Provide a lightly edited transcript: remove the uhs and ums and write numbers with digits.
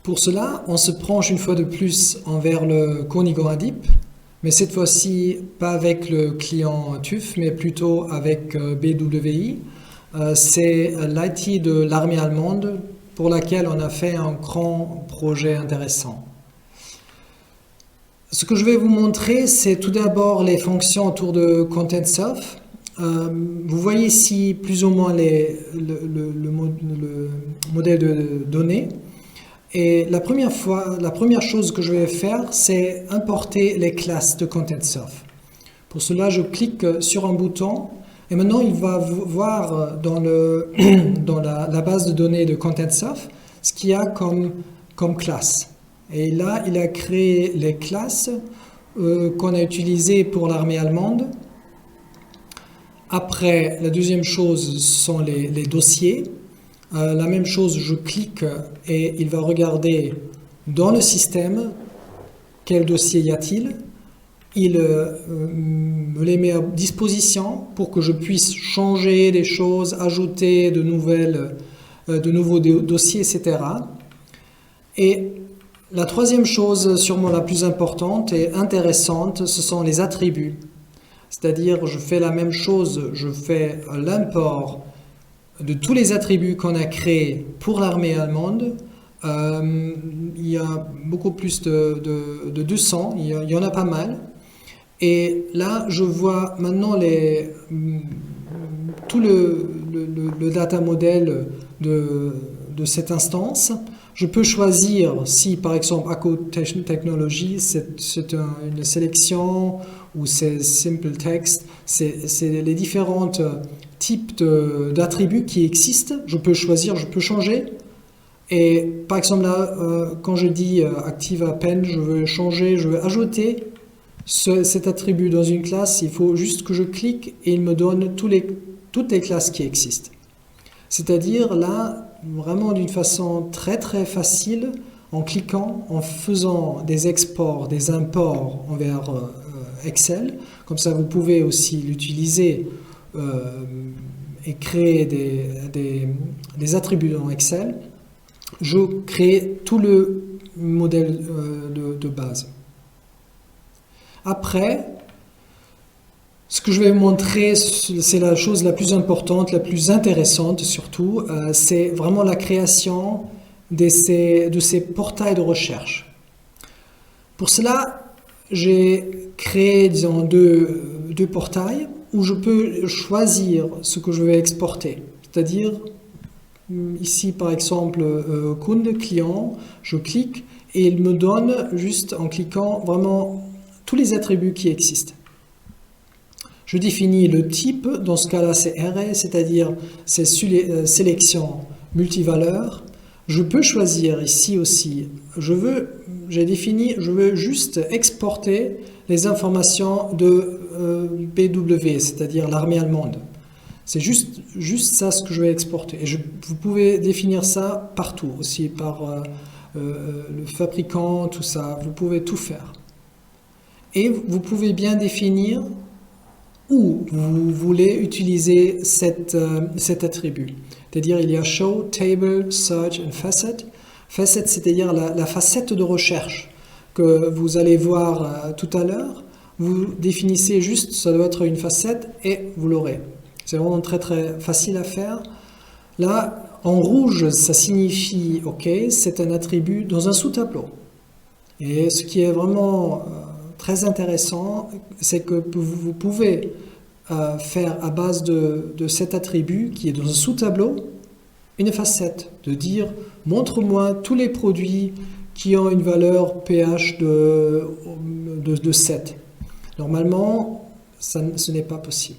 Pour cela, on se penche une fois de plus envers le Konigon Adip, mais cette fois-ci pas avec le client TÜV, mais plutôt avec BWI. C'est l'IT de l'armée allemande pour laquelle on a fait un grand projet intéressant. Ce que je vais vous montrer, c'est tout d'abord les fonctions autour de ContentSurf. Vous voyez ici plus ou moins le modèle de données. Et la première chose que je vais faire, c'est importer les classes de ContentSurf. Pour cela, je clique sur un bouton et maintenant il va voir dans la base de données de ContentSurf ce qu'il y a comme classe. Et là, il a créé les classes qu'on a utilisées pour l'armée allemande. Après, la deuxième chose sont les dossiers. La même chose, je clique et il va regarder dans le système quel dossier y a-t-il. Il me les met à disposition pour que je puisse changer des choses, ajouter de nouveaux dossiers, etc. Et la troisième chose, sûrement la plus importante et intéressante, ce sont les attributs. C'est-à-dire, je fais la même chose, je fais l'import de tous les attributs qu'on a créés pour l'armée allemande. Il y a beaucoup plus de 200, il y en a pas mal. Et là, je vois maintenant tout le data model de cette instance. Je peux choisir si, par exemple, Acco Technology, c'est une sélection ou c'est Simple Text. C'est les différents types d'attributs qui existent. Je peux choisir, je peux changer. Et par exemple, là, quand je dis Active Append, je veux changer, je veux ajouter cet attribut dans une classe. Il faut juste que je clique et il me donne toutes les classes qui existent. C'est-à-dire là, vraiment d'une façon très très facile, en cliquant, en faisant des exports, des imports envers Excel. Comme ça, vous pouvez aussi l'utiliser et créer des attributs dans Excel. Je crée tout le modèle de base. Après, ce que je vais vous montrer, c'est la chose la plus importante, la plus intéressante surtout, c'est vraiment la création de ces portails de recherche. Pour cela, j'ai créé, disons, deux portails où je peux choisir ce que je vais exporter. C'est-à-dire, ici par exemple, Kunde, client, je clique et il me donne, juste en cliquant, vraiment tous les attributs qui existent. Je définis le type, dans ce cas-là c'est array, c'est-à-dire c'est sélection multivaleur. Je peux choisir ici aussi, je veux juste exporter les informations de BW, c'est-à-dire l'armée allemande. C'est juste ça ce que je vais exporter. Et vous pouvez définir ça partout, aussi par le fabricant, tout ça, vous pouvez tout faire. Et vous pouvez bien définir où vous voulez utiliser cet attribut. C'est-à-dire il y a Show, Table, Search et Facet. Facet, c'est-à-dire la facette de recherche que vous allez voir tout à l'heure. Vous définissez juste, ça doit être une facette et vous l'aurez. C'est vraiment très très facile à faire. Là, en rouge, ça signifie OK, c'est un attribut dans un sous-tableau. Et ce qui est vraiment très intéressant, c'est que vous pouvez faire à base de cet attribut qui est dans un sous-tableau une facette, de dire montre-moi tous les produits qui ont une valeur pH de 7. Normalement, ce n'est pas possible.